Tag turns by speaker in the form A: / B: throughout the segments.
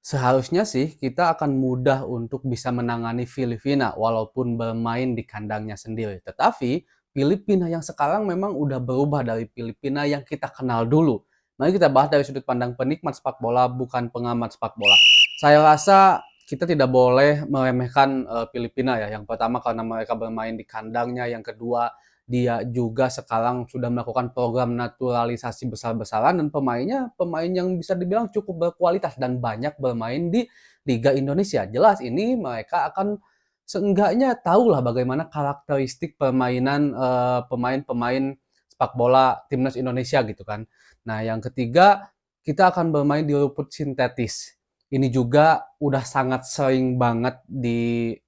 A: Seharusnya sih kita akan mudah untuk bisa menangani Filipina walaupun bermain di kandangnya sendiri. Tetapi Filipina yang sekarang memang udah berubah dari Filipina yang kita kenal dulu. Mari kita bahas dari sudut pandang penikmat sepak bola, bukan pengamat sepak bola. Saya rasa kita tidak boleh meremehkan Filipina ya. Yang pertama karena mereka bermain di kandangnya, yang kedua dia juga sekarang sudah melakukan program naturalisasi besar-besaran dan pemainnya pemain yang bisa dibilang cukup berkualitas dan banyak bermain di Liga Indonesia. Jelas ini mereka akan seenggaknya tahulah bagaimana karakteristik permainan pemain-pemain sepak bola timnas Indonesia gitu kan. Nah, yang ketiga kita akan bermain di rumput sintetis. Ini juga udah sangat sering banget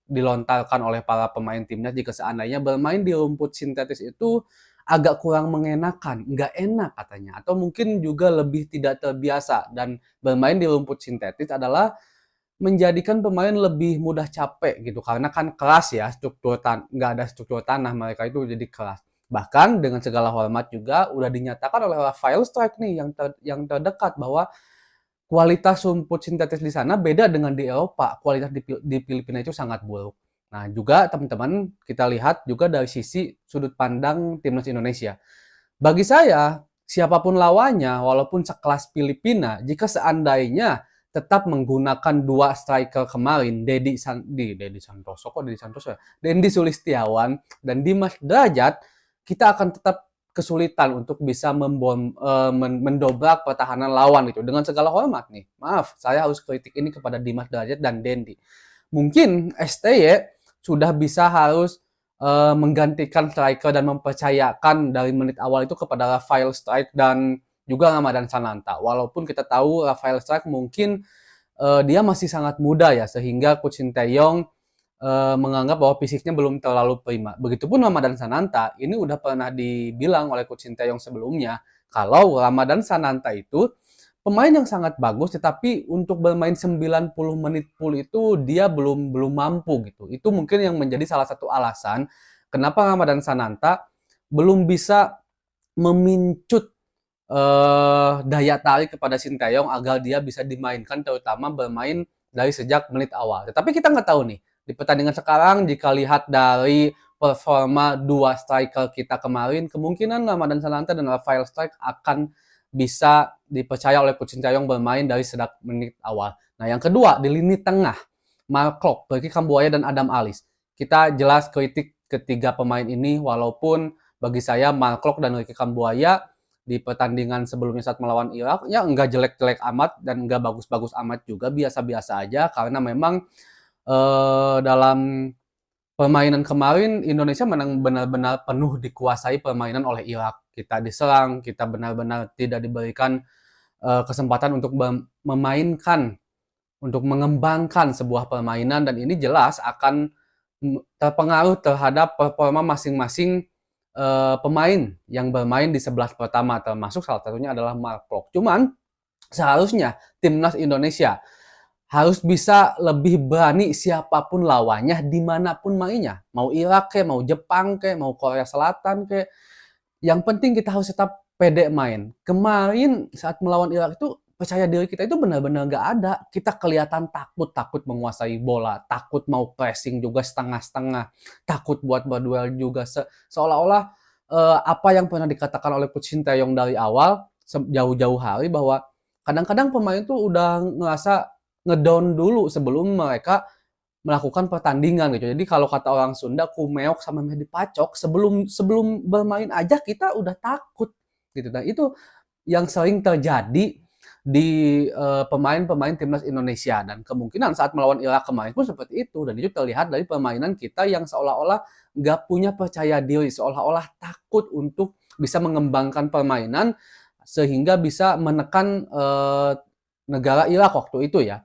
A: dilontarkan oleh para pemain timnas jika seandainya bermain di rumput sintetis itu agak kurang mengenakan, nggak enak katanya, atau mungkin juga lebih tidak terbiasa. Dan bermain di rumput sintetis adalah menjadikan pemain lebih mudah capek gitu, karena kan keras ya, nggak ada struktur tanah, mereka itu jadi keras. Bahkan dengan segala hormat juga udah dinyatakan oleh Rafael Strike nih yang terdekat bahwa kualitas rumput sintetis di sana beda dengan di Eropa. Kualitas di Filipina itu sangat buruk. Nah, juga teman-teman kita lihat juga dari sisi sudut pandang timnas Indonesia. Bagi saya, siapapun lawannya, walaupun sekelas Filipina, jika seandainya tetap menggunakan dua striker kemarin, Dedi Santoso, kok Dedi Santoso ya? Dendi Sulistiawan dan Dimas Derajat, kita akan tetap kesulitan untuk bisa mendobrak pertahanan lawan gitu. Dengan segala hormat nih, maaf, saya harus kritik ini kepada Dimas Derajat dan Dendi. Mungkin STY sudah bisa harus menggantikan striker dan mempercayakan dari menit awal itu kepada Rafael Strike dan juga Ramadan Sananta. Walaupun kita tahu Rafael Strike mungkin dia masih sangat muda ya, sehingga Coach Sinteyong menganggap bahwa fisiknya belum terlalu prima. Begitupun Ramadan Sananta, ini udah pernah dibilang oleh Coach Sinteyong sebelumnya, kalau Ramadan Sananta itu pemain yang sangat bagus, tetapi untuk bermain 90 menit full itu dia belum mampu gitu. Itu mungkin yang menjadi salah satu alasan kenapa Ramadan Sananta belum bisa memincut daya tarik kepada Sinteyong agar dia bisa dimainkan, terutama bermain dari sejak menit awal. Tetapi kita nggak tahu nih, di pertandingan sekarang jika lihat dari performa dua striker kita kemarin, kemungkinan Ramadan Sananta dan Rafael Strike akan bisa dipercaya oleh Coach Sinteyong bermain dari sejak menit awal. Nah, yang kedua, di lini tengah, Mark Klok, Ricky Kambuaya, dan Adam Alis. Kita jelas kritik ketiga pemain ini, walaupun bagi saya Mark Klok dan Ricky Kambuaya di pertandingan sebelumnya saat melawan Irak ya nggak jelek-jelek amat dan nggak bagus-bagus amat juga, biasa-biasa aja, karena memang dalam permainan kemarin Indonesia menang benar-benar penuh dikuasai permainan oleh Irak. Kita diserang, kita benar-benar tidak diberikan kesempatan untuk memainkan, untuk mengembangkan sebuah permainan, dan ini jelas akan terpengaruh terhadap performa masing-masing pemain yang bermain di 11 pertama, termasuk salah satunya adalah Mark Klok. Cuman seharusnya timnas Indonesia harus bisa lebih berani siapapun lawannya, dimanapun mainnya. Mau Irak ke, mau Jepang ke, mau Korea Selatan ke. Yang penting kita harus tetap pede main. Kemarin saat melawan Irak itu percaya diri kita itu benar-benar nggak ada. Kita kelihatan takut menguasai bola, takut mau pressing juga setengah-setengah, takut buat berduel juga. Seolah-olah apa yang pernah dikatakan oleh Coach Sinteyong dari awal, jauh-jauh hari, bahwa kadang-kadang pemain tuh udah ngerasa ngedown dulu sebelum mereka melakukan pertandingan gitu. Jadi kalau kata orang Sunda, kumeok sama meh dipacok, sebelum sebelum bermain aja kita udah takut gitu. Dan itu yang sering terjadi di pemain-pemain timnas Indonesia, dan kemungkinan saat melawan Irak kemarin pun seperti itu, dan itu terlihat dari permainan kita yang seolah-olah nggak punya percaya diri, seolah-olah takut untuk bisa mengembangkan permainan sehingga bisa menekan negara Irak waktu itu ya.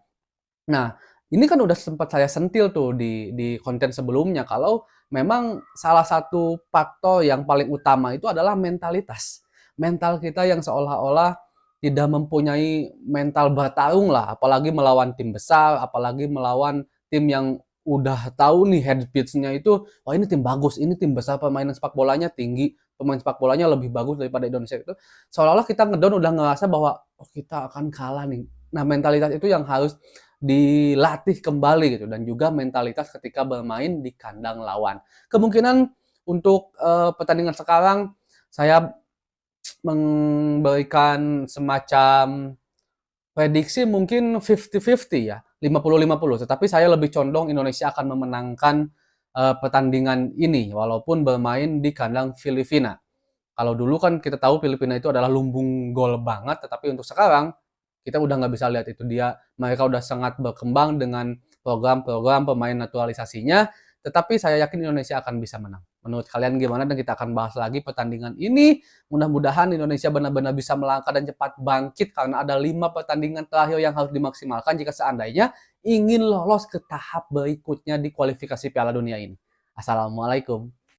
A: Nah, ini kan udah sempat saya sentil tuh di konten sebelumnya, kalau memang salah satu faktor yang paling utama itu adalah mentalitas. Mental kita yang seolah-olah tidak mempunyai mental bertarung lah, apalagi melawan tim besar, apalagi melawan tim yang udah tahu nih head pitch-nya itu, wah ini tim bagus, ini tim besar, permainan sepak bolanya tinggi, pemain sepak bolanya lebih bagus daripada Indonesia itu. Seolah-olah kita ngedon udah ngerasa bahwa oh kita akan kalah nih, Nah, mentalitas itu yang harus dilatih kembali gitu dan juga mentalitas ketika bermain di kandang lawan. Kemungkinan untuk, pertandingan sekarang saya memberikan semacam prediksi mungkin 50-50 ya, 50-50. Tetapi saya lebih condong Indonesia akan memenangkan, pertandingan ini walaupun bermain di kandang Filipina. Kalau dulu kan kita tahu Filipina itu adalah lumbung gol banget, tetapi untuk sekarang kita udah nggak bisa lihat itu. Mereka udah sangat berkembang dengan program-program pemain naturalisasinya, tetapi saya yakin Indonesia akan bisa menang. Menurut kalian gimana? Dan kita akan bahas lagi pertandingan ini. Mudah-mudahan Indonesia benar-benar bisa melangkah dan cepat bangkit karena ada 5 pertandingan terakhir yang harus dimaksimalkan jika seandainya ingin lolos ke tahap berikutnya di kualifikasi Piala Dunia ini. Assalamualaikum.